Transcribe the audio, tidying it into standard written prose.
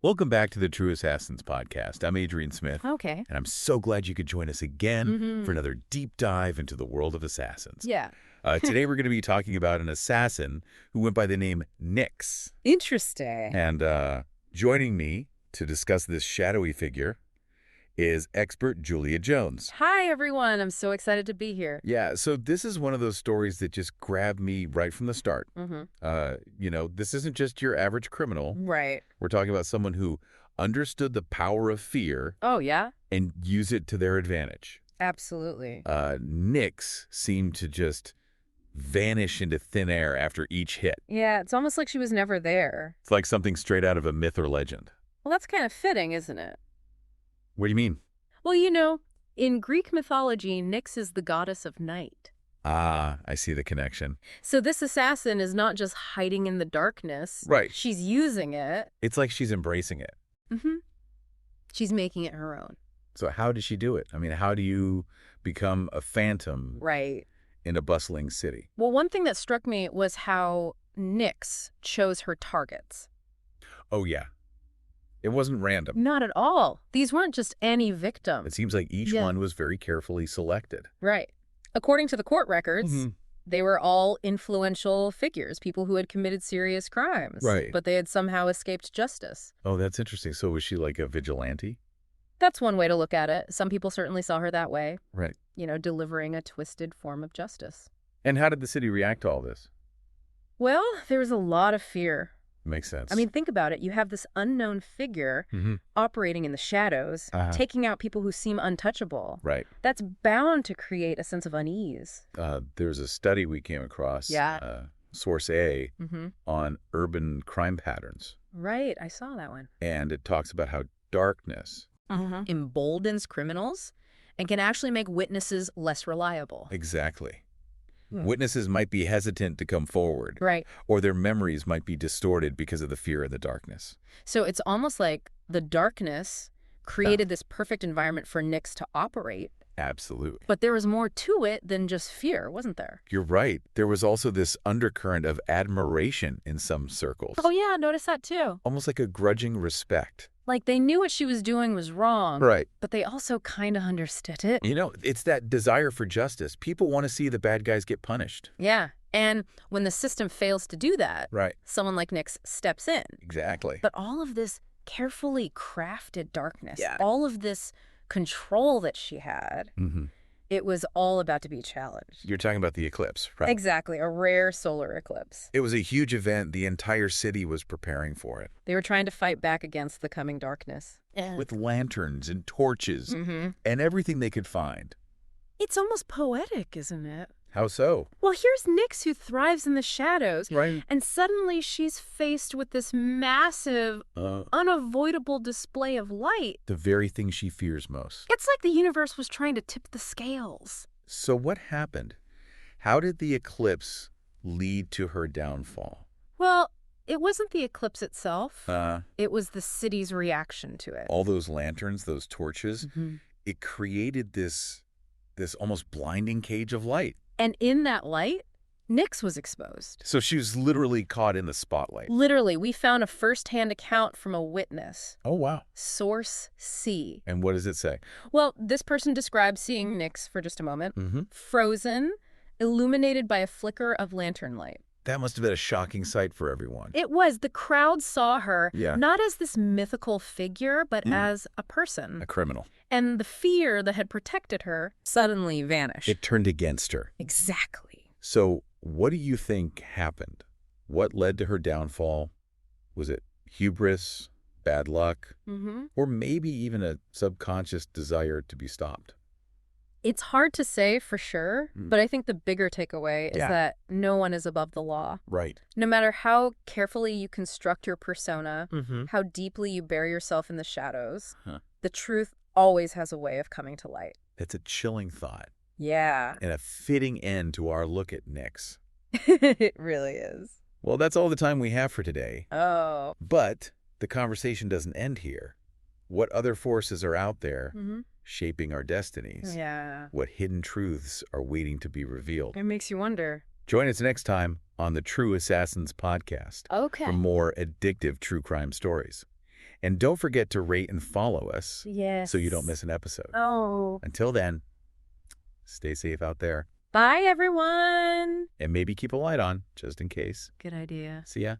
Welcome back to the True Assassins podcast. I'm Adrian Smith, Okay. and I'm so glad you could join us again for Mm-hmm. another deep dive into the world of assassins. Yeah. Today we're going to be talking about an assassin who went by the name Nyx. Interesting. And joining me to discuss this shadowy figure is expert Julia Jones. Hi, everyone. I'm so excited to be here. Yeah, so this is one of those stories that just grabbed me right from the start. This isn't just your average criminal. Right. We're talking about someone who understood the power of fear Oh, yeah? and use it to their advantage. Absolutely. Nyx seemed to just vanish into thin air after each hit. Yeah, it's almost like she was never there. It's like something straight out of a myth or legend. Well, that's kind of fitting, isn't it? What do you mean? Well, in Greek mythology, Nyx is the goddess of night. Ah, I see the connection. So this assassin is not just hiding in the darkness. Right. She's using it. It's like she's embracing it. Mm-hmm. She's making it her own. So how did she do it? I mean, how do you become a phantom Right. in a bustling city? Well, one thing that struck me was how Nyx chose her targets. Oh, yeah. It wasn't random. Not at all. These weren't just any victims. It seems like each one was very carefully selected. Right. According to the court records, Mm-hmm. they were all influential figures, people who had committed serious crimes. Right. But they had somehow escaped justice. Oh, that's interesting. So was she like a vigilante? That's one way to look at it. Some people certainly saw her that way, Right. delivering a twisted form of justice. And how did the city react to all this? Well, there was a lot of fear. Makes sense. I mean, think about it. You have this unknown figure operating in the shadows, taking out people who seem untouchable. Right. That's bound to create a sense of unease. There's a study we came across, Source A, on urban crime patterns. Right. I saw that one. And it talks about how darkness Emboldens criminals and can actually make witnesses less reliable. Exactly. Witnesses might be hesitant to come forward. Right. Or their memories might be distorted because of the fear of the darkness. So it's almost like the darkness created this perfect environment for Nyx to operate. Absolutely. But there was more to it than just fear, wasn't there? You're right. There was also this undercurrent of admiration in some circles. Oh, yeah, notice that too. Almost like a grudging respect. Like they knew what she was doing was wrong. Right. But they also kind of understood it. It's that desire for justice. People want to see the bad guys get punished. Yeah. And when the system fails to do that, Right. someone like Nyx steps in. Exactly. But all of this carefully crafted darkness, Yeah. all of this control that she had, it was all about to be challenged. You're talking about the eclipse, right? Exactly, a rare solar eclipse. It was a huge event. The entire city was preparing for it. They were trying to fight back against the coming darkness. With lanterns and torches and everything they could find. It's almost poetic, isn't it? How so? Well, here's Nyx who thrives in the shadows. Right. And suddenly she's faced with this massive, unavoidable display of light. The very thing she fears most. It's like the universe was trying to tip the scales. So what happened? How did the eclipse lead to her downfall? Well, it wasn't the eclipse itself. It was the city's reaction to it. All those lanterns, those torches, it created this almost blinding cage of light. And in that light, Nyx was exposed. So she was literally caught in the spotlight. Literally, we found a first-hand account from a witness. Oh, wow. Source C. And what does it say? Well, this person describes seeing Nyx for just a moment. Frozen, illuminated by a flicker of lantern light. That must have been a shocking sight for everyone. It was. The crowd saw her not as this mythical figure, but as a person. A criminal. And the fear that had protected her suddenly vanished. It turned against her. Exactly. So what do you think happened? What led to her downfall? Was it hubris, bad luck, or maybe even a subconscious desire to be stopped? It's hard to say for sure, but I think the bigger takeaway is that no one is above the law. Right. No matter how carefully you construct your persona, how deeply you bury yourself in the shadows, the truth always has a way of coming to light. That's a chilling thought. Yeah. And a fitting end to our look at Nyx. It really is. Well, that's all the time we have for today. Oh. But the conversation doesn't end here. What other forces are out there shaping our destinies? Yeah. What hidden truths are waiting to be revealed? It makes you wonder. Join us next time on the True Assassins podcast Okay. for more addictive true crime stories. And don't forget to rate and follow us Yes. so you don't miss an episode. Oh. Until then, stay safe out there. Bye, everyone. And maybe keep a light on, just in case. Good idea. See ya.